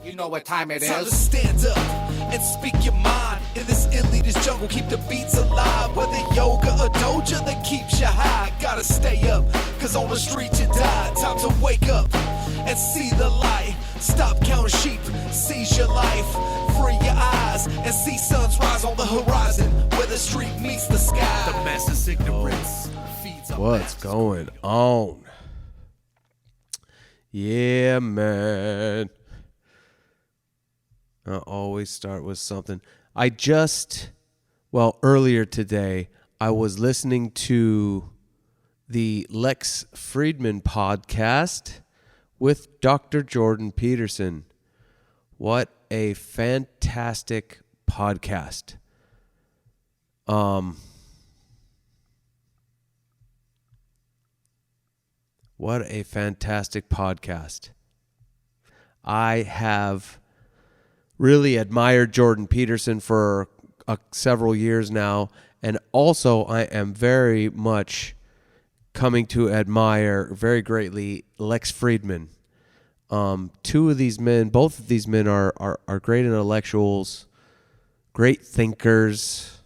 You know what time it Time to is. stand up and speak your mind. In this elitist jungle, keep the beats alive. Whether yoga or doja that keeps you high. Gotta stay up, cause on the street you die. Time to wake up and see the light. Stop counting sheep, seize your life. Free your eyes and see suns rise on the horizon. Where the street meets the sky. The masses ignorance feeds on What's going on? Yeah, man. I always start with something. Earlier today, I was listening to the Lex Friedman podcast with Dr. Jordan Peterson. What a fantastic podcast. What a fantastic podcast. I have really admired Jordan Peterson for several years now, and also I am very much coming to admire very greatly Lex Friedman. Both of these men are great intellectuals, great thinkers,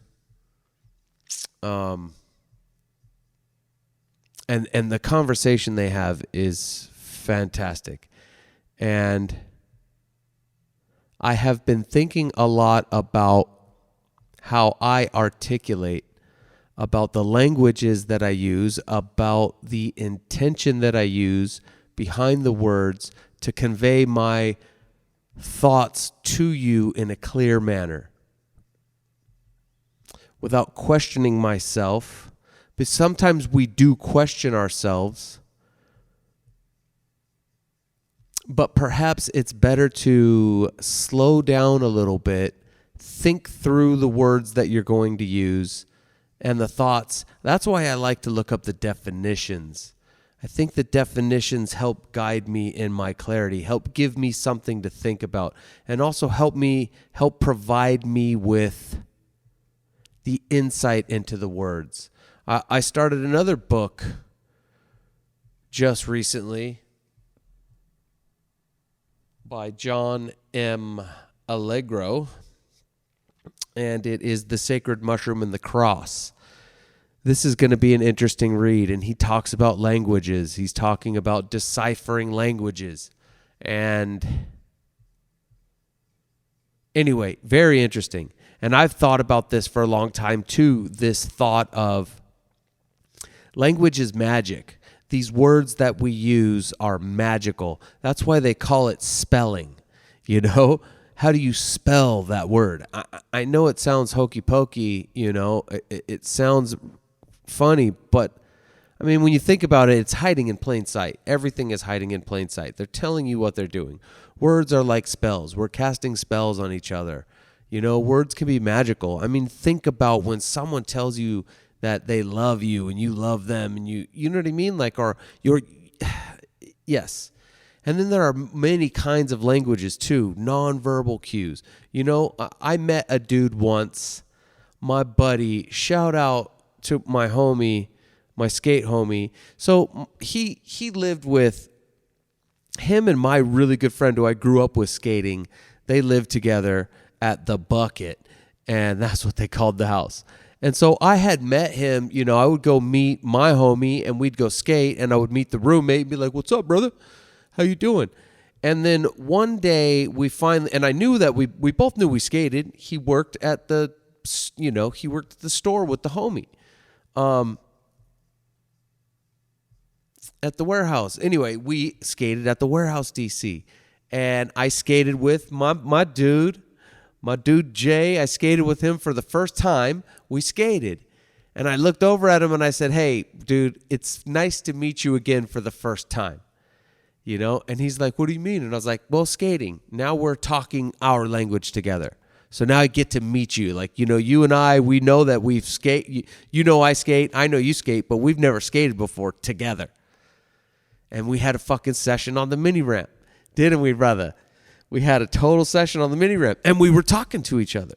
and the conversation they have is fantastic. And I have been thinking a lot about how I articulate, about the languages that I use, about the intention that I use behind the words to convey my thoughts to you in a clear manner without questioning myself. But sometimes we do question ourselves, but perhaps it's better to slow down a little bit, think through the words that you're going to use and the thoughts. That's why I like to look up the definitions. I think the definitions help guide me in my clarity, help give me something to think about, and also help provide me with the insight into the words. I started another book just recently by John M. Allegro, and it is The Sacred Mushroom and the Cross. This is going to be an interesting read, and he talks about languages. He's talking about deciphering languages. And anyway, very interesting. And I've thought about this for a long time too, this thought of language is magic. These words that we use are magical. That's why they call it spelling. You know, how do you spell that word? I know it sounds hokey pokey, you know, it sounds funny, but I mean, when you think about it, it's hiding in plain sight. Everything is hiding in plain sight. They're telling you what they're doing. Words are like spells. We're casting spells on each other. You know, words can be magical. I mean, think about when someone tells you that they love you and you love them, and you know what I mean? Like, or you're, yes. And then there are many kinds of languages too, nonverbal cues. You know, I met a dude once, my buddy, shout out to my homie, my skate homie. So he lived with him and my really good friend who I grew up with skating. They lived together at the Bucket, and that's what they called the house. And so I had met him, you know, I would go meet my homie and we'd go skate, and I would meet the roommate and be like, "What's up, brother? How you doing?" And then one day we finally, and I knew that we both knew we skated. He worked at the store with the homie. At the warehouse. Anyway, we skated at the warehouse DC. And I skated with my dude Jay. I skated with him for the first time. We skated. And I looked over at him and I said, "Hey, dude, it's nice to meet you again for the first time." You know? And he's like, "What do you mean?" And I was like, "Well, skating. Now we're talking our language together. So now I get to meet you. Like, you know, you and I, we know that we've skate. You know I skate. I know you skate. But we've never skated before together." And we had a fucking session on the mini ramp. Didn't we, brother? We had a total session on the mini ramp. And we were talking to each other.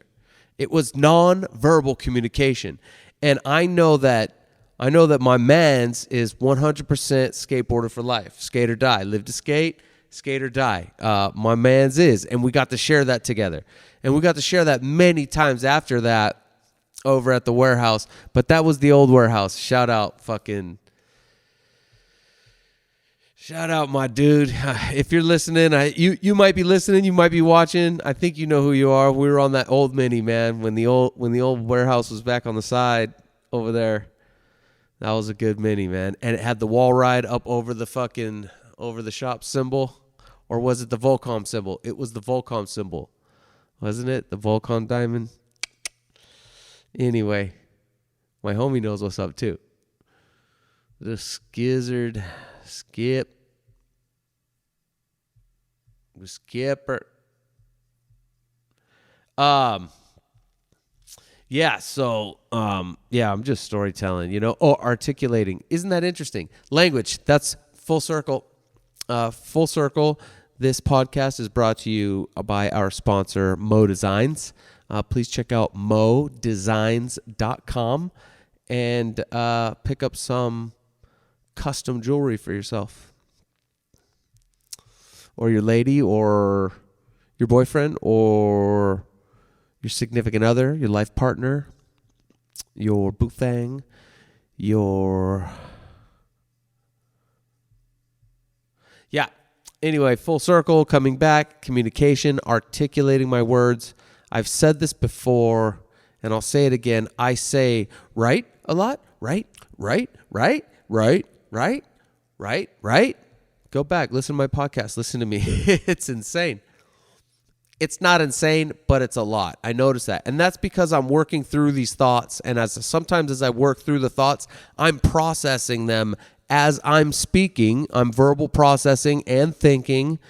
It was non-verbal communication. And I know that my man's is 100% skateboarder for life. Skate or die. Live to skate, Skate or Die. My man's is. And we got to share that together. And we got to share that many times after that over at the warehouse. But that was the old warehouse. Shout out my dude. If you're listening, you might be listening, you might be watching. I think you know who you are. We were on that old mini, man, when the old warehouse was back on the side over there. That was a good mini, man. And it had the wall ride up over the shop symbol. Or was it the Volcom symbol? It was the Volcom symbol. Wasn't it? The Volcom diamond. Anyway, my homie knows what's up too. The Skipper. Yeah, so I'm just storytelling, articulating. Isn't that interesting? Language, that's full circle. Full circle. This podcast is brought to you by our sponsor, Mo Designs. Please check out modesigns.com and pick up some custom jewelry for yourself or your lady or your boyfriend or your significant other, your life partner, your boo thang, Anyway, full circle, coming back, communication, articulating my words. I've said this before, and I'll say it again. I say right a lot. Right. Go back, listen to my podcast, listen to me. It's insane. It's not insane, but it's a lot. I notice that. And that's because I'm working through these thoughts, and sometimes as I work through the thoughts, I'm processing them as I'm speaking. I'm verbal processing and thinking.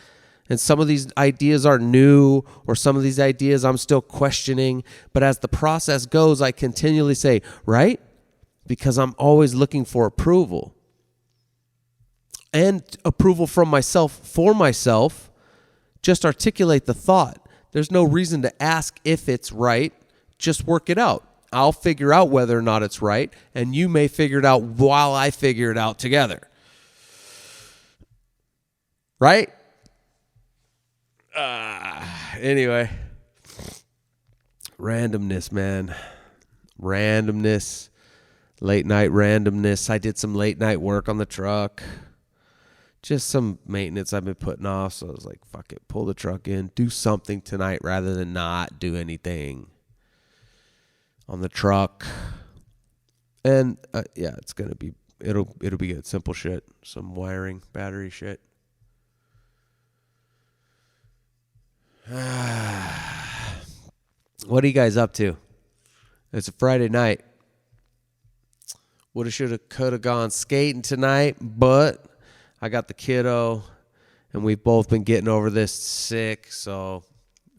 And some of these ideas are new, or some of these ideas I'm still questioning. But as the process goes, I continually say, right? Because I'm always looking for approval. And approval from myself for myself. Just articulate the thought. There's no reason to ask if it's right. Just work it out. I'll figure out whether or not it's right, and you may figure it out while I figure it out together. Right? Anyway. Randomness, man. Randomness. Late night randomness. I did some late night work on the truck. Just some maintenance I've been putting off, so I was like, fuck it, pull the truck in, do something tonight rather than not do anything on the truck. And it's gonna be it'll be good. Simple shit, some wiring, battery shit. What are you guys up to? It's a Friday night. Woulda, shoulda, coulda gone skating tonight, but I got the kiddo, and we've both been getting over this sick, so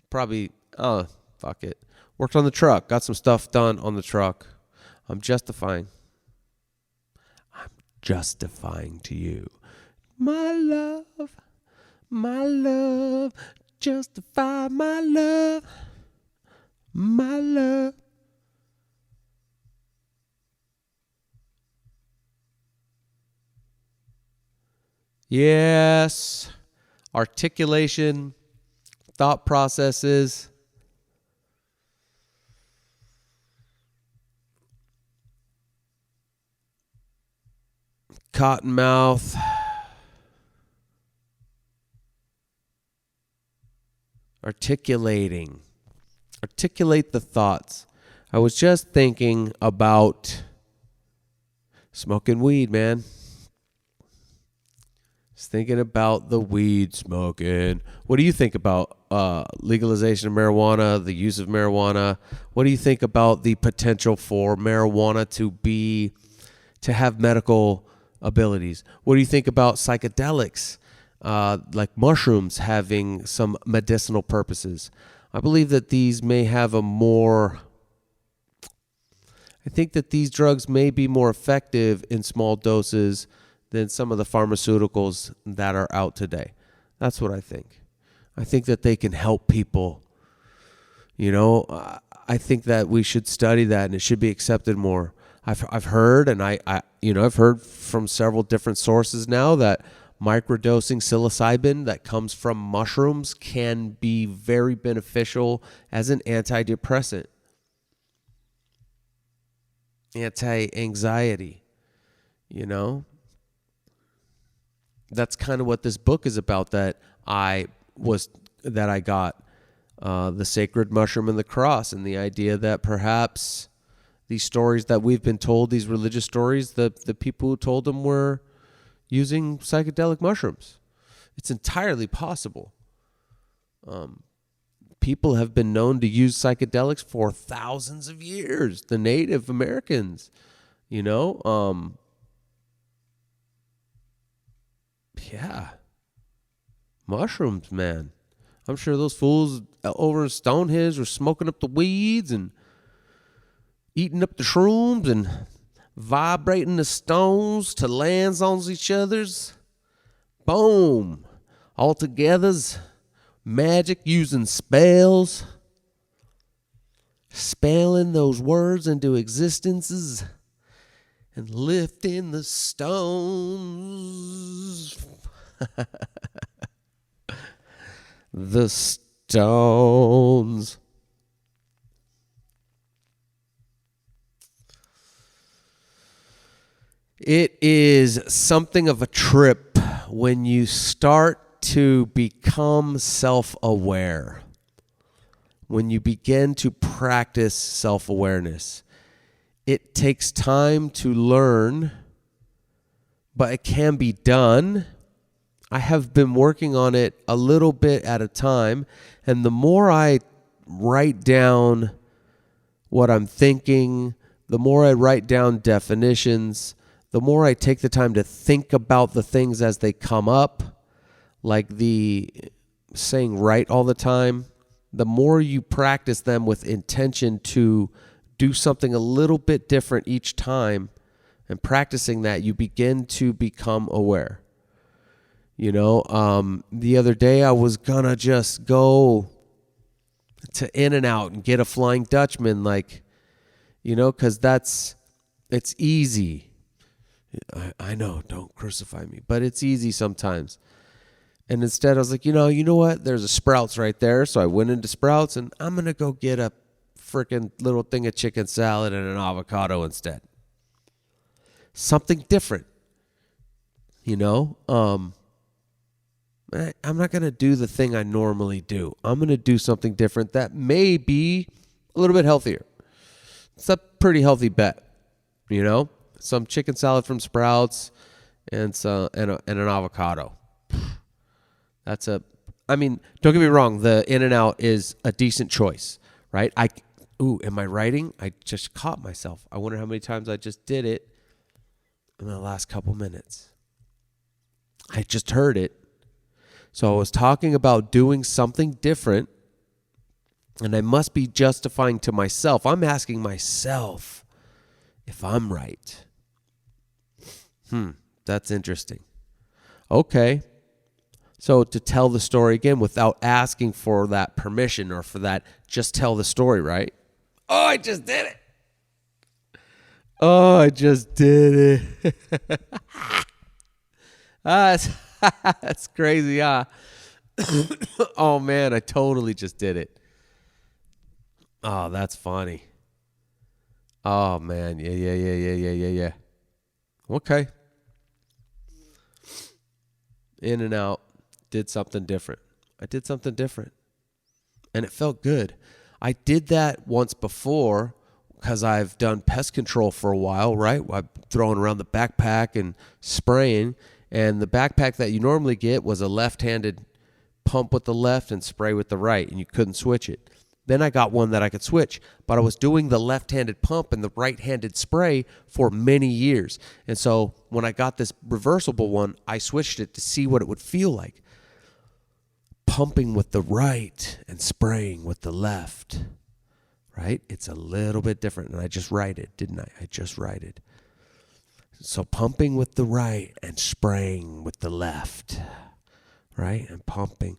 probably, fuck it. Worked on the truck. Got some stuff done on the truck. I'm justifying to you. My love, justify my love. Yes. Articulation, thought processes. Cottonmouth. Articulating. Articulate the thoughts. I was just thinking about smoking weed, man. Just thinking about the weed smoking. What do you think about legalization of marijuana, the use of marijuana? What do you think about the potential for marijuana to have medical abilities? What do you think about psychedelics, like mushrooms having some medicinal purposes? I believe that these may have I think that these drugs may be more effective in small doses than some of the pharmaceuticals that are out today. That's what I think. I think that they can help people. I think that we should study that, and it should be accepted more. I've heard, and I've heard from several different sources now that microdosing psilocybin that comes from mushrooms can be very beneficial as an antidepressant, anti-anxiety, you know? That's kind of what this book is about that I got, The Sacred Mushroom and the Cross, and the idea that perhaps these stories that we've been told, these religious stories, the people who told them were using psychedelic mushrooms. It's entirely possible. People have been known to use psychedelics for thousands of years. The Native Americans, you know, yeah, mushrooms, man. I'm sure those fools over in Stonehenge were smoking up the weeds and eating up the shrooms and vibrating the stones to lands on each other's. Boom. All together's magic, using spells. Spelling those words into existences and lifting the stones. The stones. It is something of a trip when you start to become self-aware, when you begin to practice self-awareness. It takes time to learn, but it can be done. I have been working on it a little bit at a time, and the more I write down what I'm thinking, the more I write down definitions, the more I take the time to think about the things as they come up, like the saying right all the time, the more you practice them with intention to do something a little bit different each time, and practicing that, you begin to become aware. You know, the other day I was gonna just go to In-N-Out and get a Flying Dutchman, like, you know, because it's easy. I know, don't crucify me, but it's easy sometimes. And instead I was like, you know what? There's a Sprouts right there. So I went into Sprouts and I'm going to go get a freaking little thing of chicken salad and an avocado instead. Something different, you know? I'm not going to do the thing I normally do. I'm going to do something different that may be a little bit healthier. It's a pretty healthy bet, you know? Some chicken salad from Sprouts and an avocado. Don't get me wrong, the In-N-Out is a decent choice, right? Am I writing? I just caught myself. I wonder how many times I just did it in the last couple minutes. I just heard it. So I was talking about doing something different, and I must be justifying to myself. I'm asking myself if I'm right. That's interesting. Okay. So to tell the story again without asking for that permission or for that, just tell the story, right? Oh, I just did it. That's crazy, huh? Oh, man, I totally just did it. Oh, that's funny. Oh, man. Yeah. Okay. In-N-Out. Did something different. I did something different. And it felt good. I did that once before because I've done pest control for a while, right? I'm throwing around the backpack and spraying. And the backpack that you normally get was a left-handed pump with the left and spray with the right, and you couldn't switch it. Then I got one that I could switch, but I was doing the left-handed pump and the right-handed spray for many years. And so when I got this reversible one, I switched it to see what it would feel like. Pumping with the right and spraying with the left, right? It's a little bit different, and I just righted, didn't I? I just righted. So pumping with the right and spraying with the left, right? And pumping.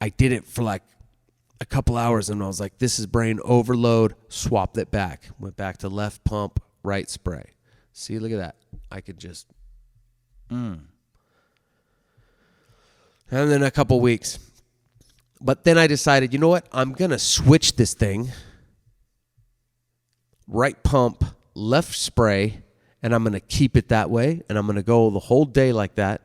I did it for like a couple hours, and I was like, this is brain overload. Swapped it back. Went back to left pump, right spray. See, look at that. I could just, And then a couple weeks. But then I decided, you know what? I'm going to switch this thing. Right pump, left spray, and I'm going to keep it that way. And I'm going to go the whole day like that.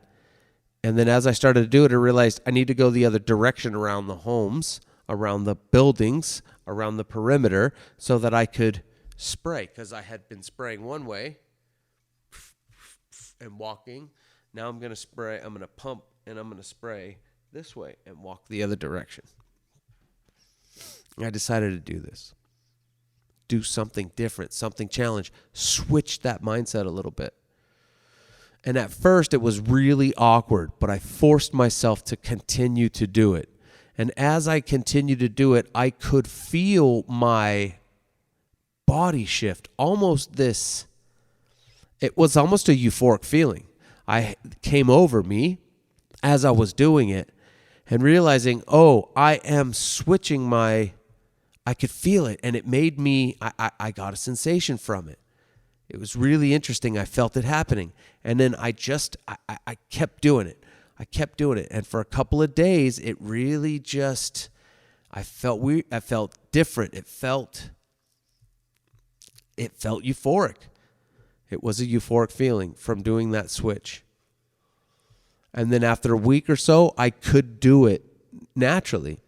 And then as I started to do it, I realized I need to go the other direction around the homes, around the buildings, around the perimeter, so that I could spray. Because I had been spraying one way and walking. Now I'm going to spray, I'm going to pump, and I'm going to spray this way and walk the other direction. I decided to do this. Do something different, something challenge. Switch that mindset a little bit. And at first it was really awkward, but I forced myself to continue to do it. And as I continued to do it, I could feel my body shift. It was almost a euphoric feeling. I came over me as I was doing it and realizing, I am switching I could feel it, and it made me, I got a sensation from it. It was really interesting. I felt it happening. And then I kept doing it. I kept doing it. And for a couple of days, it really just, I felt weird. I felt different. It felt euphoric. It was a euphoric feeling from doing that switch. And then after a week or so, I could do it naturally.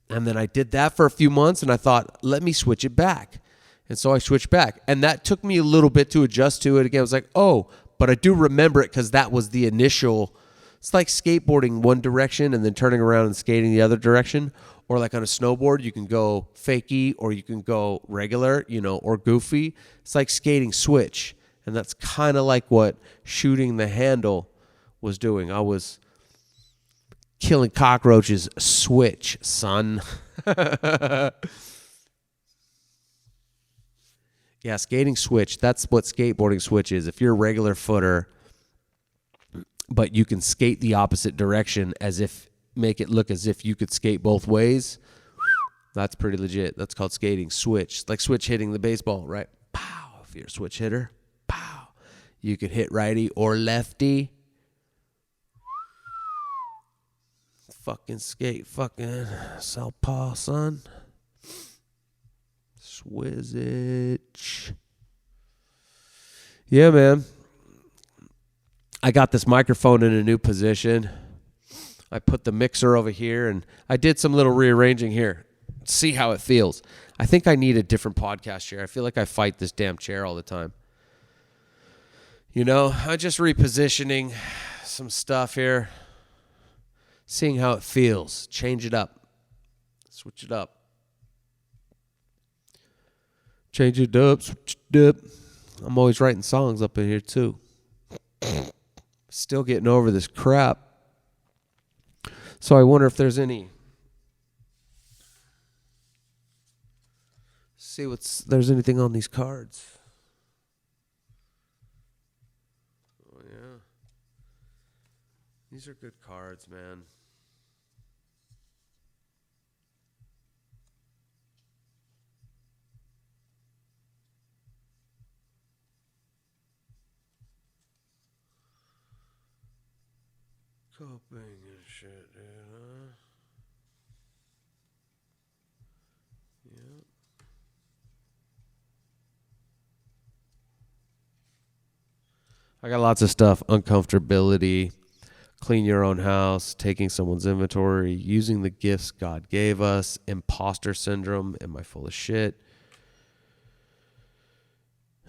And then I did that for a few months, and I thought, let me switch it back. And so I switched back. And that took me a little bit to adjust to it again. I was like, but I do remember it because that was the initial. It's like skateboarding one direction and then turning around and skating the other direction. Or like on a snowboard, you can go fakie or you can go regular, or goofy. It's like skating switch. And that's kind of like what shooting the handle was doing. I was killing cockroaches switch, son. Yeah, skating switch. That's what skateboarding switch is. If you're a regular footer, but you can skate the opposite direction make it look as if you could skate both ways, that's pretty legit. That's called skating switch. It's like switch hitting the baseball, right? Pow. If you're a switch hitter, pow. You could hit righty or lefty. Fucking skate, fucking southpaw, son. Swizzage. Yeah, man. I got this microphone in a new position. I put the mixer over here, and I did some little rearranging here. See how it feels. I think I need a different podcast chair. I feel like I fight this damn chair all the time. I'm just repositioning some stuff here. Seeing how it feels. Change it up. Switch it up. Change it up. Switch it up. I'm always writing songs up in here too. Still getting over this crap. So I wonder if there's any. See there's anything on these cards. Oh yeah. These are good cards, man. Coping and shit, dude, huh? Yeah. I got lots of stuff. Uncomfortability, clean your own house, taking someone's inventory, using the gifts God gave us, imposter syndrome, am I full of shit?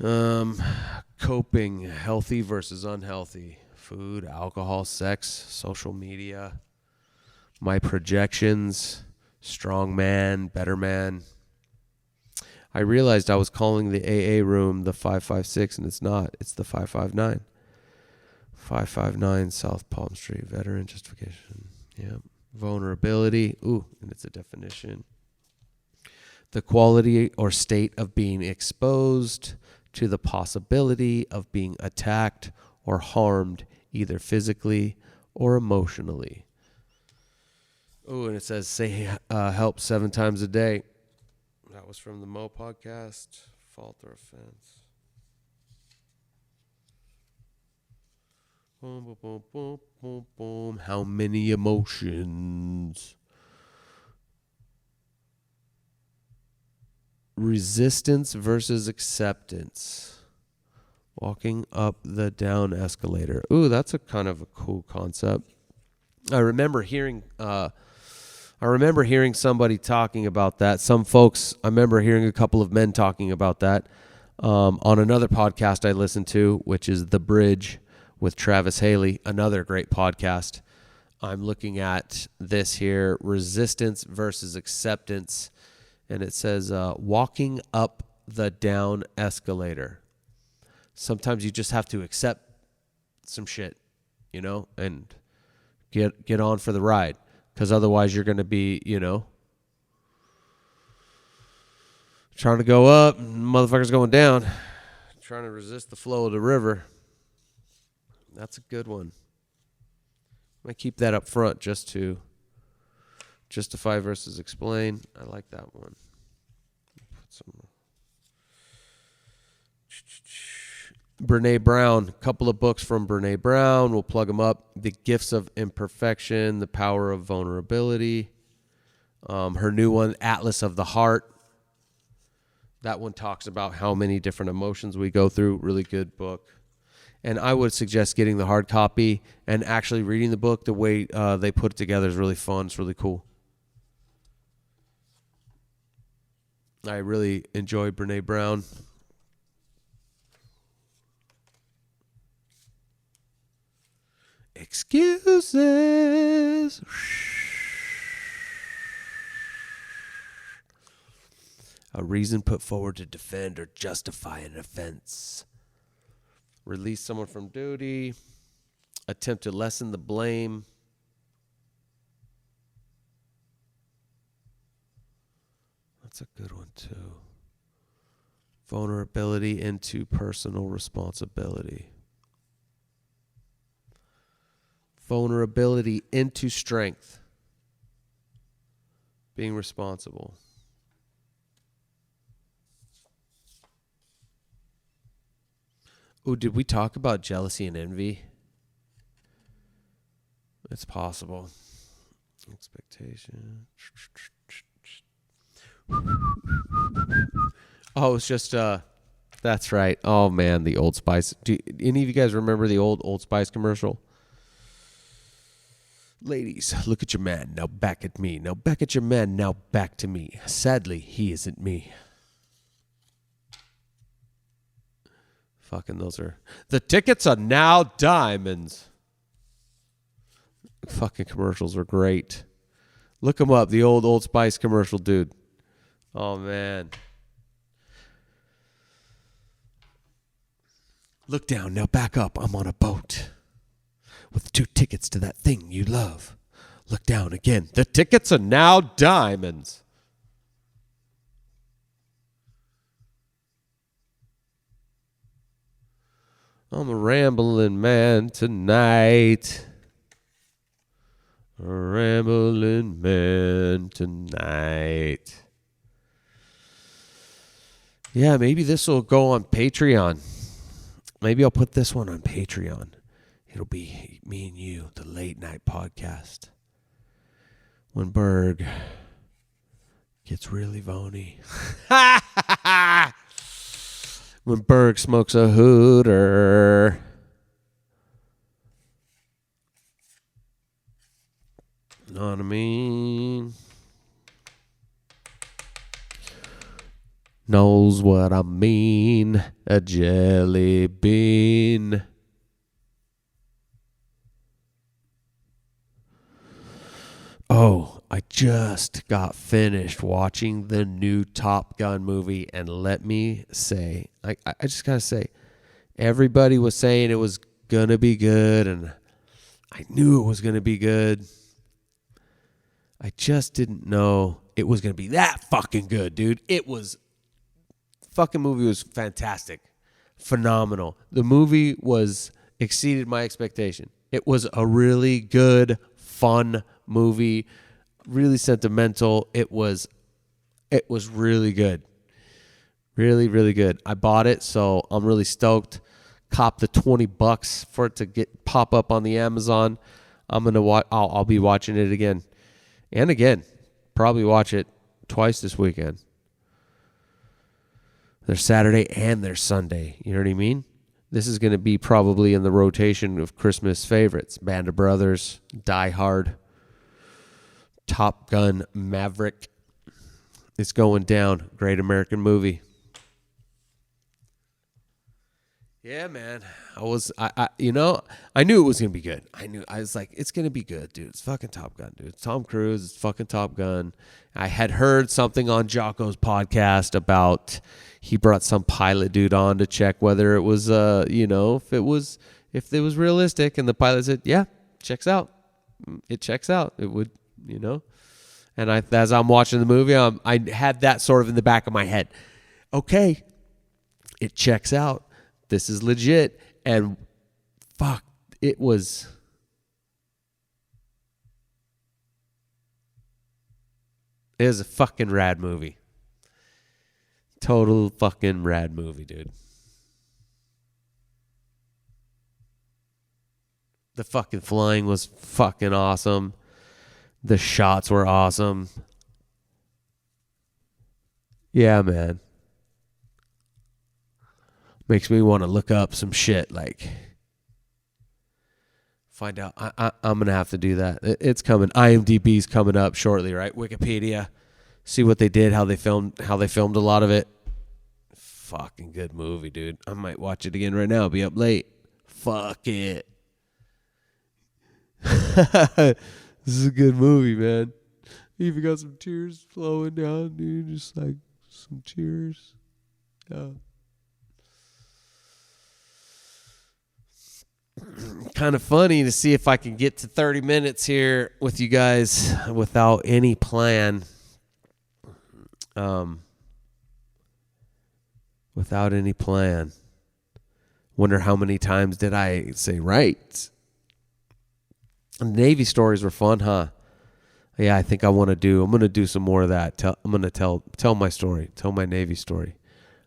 Coping, healthy versus unhealthy. Food, alcohol, sex, social media, my projections, strong man, better man. I realized I was calling the AA room the 556, and it's not. It's the 559. 559 South Palm Street, veteran justification. Yeah. Vulnerability. Ooh, and it's a definition. The quality or state of being exposed to the possibility of being attacked or harmed either physically or emotionally. Oh, and it says say help 7 times a day. That was from the Mo podcast. Fault or offense. Boom, boom, boom, boom, boom, boom. How many emotions? Resistance versus acceptance. Walking up the down escalator. Ooh, that's a kind of a cool concept. I remember hearing somebody talking about that. Some folks, I remember hearing a couple of men talking about that on another podcast I listened to, which is The Bridge with Travis Haley, another great podcast. I'm looking at this here, resistance versus acceptance, and it says walking up the down escalator. Sometimes you just have to accept some shit, and get on for the ride, because otherwise you're going to be, trying to go up, and motherfuckers going down, trying to resist the flow of the river. That's a good one. I'm going to keep that up front just to justify versus explain. I like that one. Put some Brene Brown, a couple of books from Brene Brown. We'll plug them up. The Gifts of Imperfection, The Power of Vulnerability. Her new one, Atlas of the Heart. That one talks about how many different emotions we go through. Really good book. And I would suggest getting the hard copy and actually reading the book. The way they put it together is really fun. It's really cool. I really enjoy Brene Brown. Excuses. A reason put forward to defend or justify an offense. Release someone from duty. Attempt to lessen the blame. That's a good one too. Vulnerability into personal responsibility. Vulnerability into strength. Being responsible. Oh, did we talk about jealousy and envy? It's possible. Expectation. Oh, it's just, that's right. Oh, man, the Old Spice. Do any of you guys remember the Old Spice commercial? Ladies, look at your man, now back at me. Now back at your man, now back to me. Sadly, he isn't me. Fucking those are... The tickets are now diamonds. Fucking commercials are great. Look them up, the Old Spice commercial, dude. Oh, man. Look down, now back up. I'm on a boat with 2 tickets to that thing you love. Look down again. The tickets are now diamonds. I'm a rambling man tonight. A rambling man tonight. Yeah, maybe this will go on Patreon. Maybe I'll put this one on Patreon. It'll be me and you, the late night podcast. When Berg gets really bony. When Berg smokes a hooter. Know what I mean? Knows what I mean. A jelly bean. Oh, I just got finished watching the new Top Gun movie, and let me say, I just gotta say, everybody was saying it was gonna be good, and I knew it was gonna be good. I just didn't know it was gonna be that fucking good, dude. It was, fucking movie was fantastic, phenomenal. The movie exceeded my expectation. It was a really good, fun movie, really sentimental. It was really good. Really, really good. I bought it, so I'm really stoked. cop the $20 for it to pop up on the Amazon. I'm gonna watch. I'll be watching it again and again. Probably watch it twice this weekend. There's Saturday and there's Sunday. You know what I mean? This is going to be probably in the rotation of Christmas favorites. Band of Brothers, Die Hard, Top Gun, Maverick. It's going down. Great American movie. Yeah, man. I knew it was going to be good. I was like, it's going to be good, dude. It's fucking Top Gun, dude. It's Tom Cruise. It's fucking Top Gun. I had heard something on Jocko's podcast about he brought some pilot dude on to check whether it was, if it was realistic. And the pilot said, yeah, checks out. It checks out. It would, And as I'm watching the movie, I had that sort of in the back of my head. Okay, it checks out. This is legit. And fuck, it was a fucking rad movie. Total fucking rad movie, dude. The fucking flying was fucking awesome. The shots were awesome. Yeah, man. Makes me want to look up some shit, like find out. I'm going to have to do that. It's coming. IMDb's coming up shortly, right? Wikipedia. See what they did, how they filmed a lot of it. Fucking good movie, dude. I might watch it again right now. Be up late. Fuck it. This is a good movie, man. Even got some tears flowing down, dude. Just like some tears. Yeah. Kind of funny to see if I can get to 30 minutes here with you guys without any plan. Without any plan. Wonder how many times did I say right? Navy stories were fun, huh? Yeah, I think I'm going to do some more of that. I'm going to tell my story, tell my Navy story.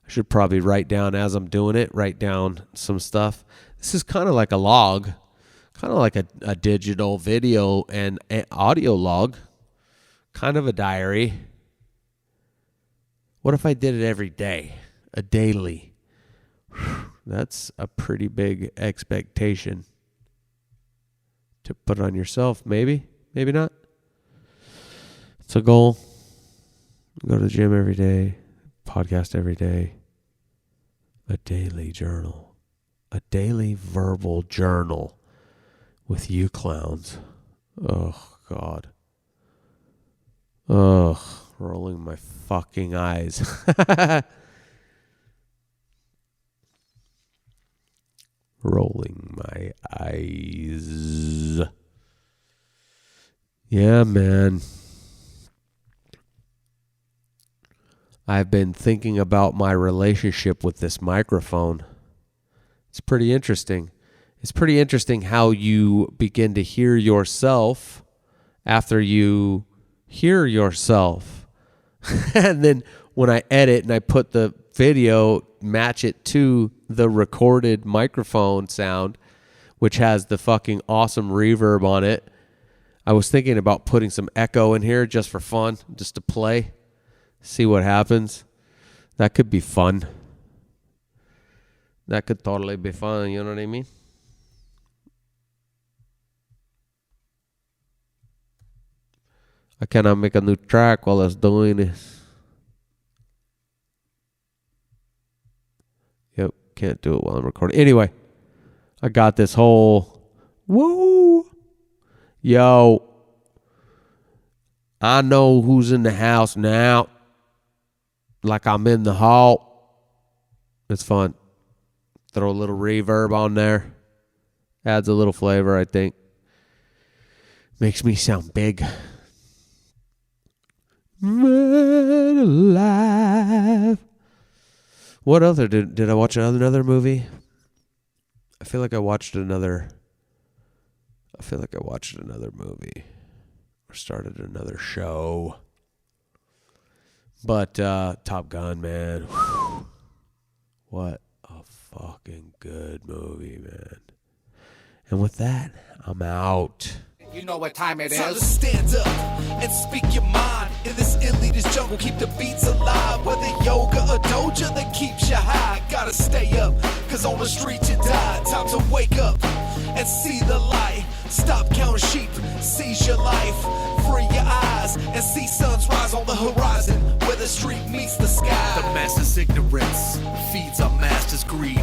I should probably write down as I'm doing it, write down some stuff. This is kind of like a log, kind of like a digital video and audio log, kind of a diary. What if I did it every day, a daily? That's a pretty big expectation to put on yourself. Maybe not. It's a goal. Go to the gym every day, podcast every day, a daily journal. A daily verbal journal with you clowns. Oh, God. Ugh, rolling my fucking eyes. Rolling my eyes. Yeah, man. I've been thinking about my relationship with this microphone. It's pretty interesting. It's pretty interesting how you begin to hear yourself after you hear yourself. And then when I edit and I put the video, match it to the recorded microphone sound, which has the fucking awesome reverb on it. I was thinking about putting some echo in here just for fun, just to play, see what happens. That could be fun. That could totally be fun, you know what I mean? I cannot make a new track while I was doing this. Yep, can't do it while I'm recording. Anyway, I got this whole, woo, yo, I know who's in the house now, like I'm in the hall. It's fun. Throw a little reverb on there. Adds a little flavor, I think. Makes me sound big. Man alive. What other? Did I watch another movie? I feel like I watched another movie. Or started another show. But Top Gun, man. Whew. What a fucking good movie, man. And with that, I'm out. You know what time it Time to is. stand up and speak your mind. In this elitist jungle, keep the beats alive. Whether yoga or doja that keeps you high. Gotta stay up, cause on the street you die. Time to wake up and see the light. Stop counting sheep, seize your life. Free your eyes and see suns rise on the horizon. Where the street meets the sky. The master's ignorance feeds our master's greed.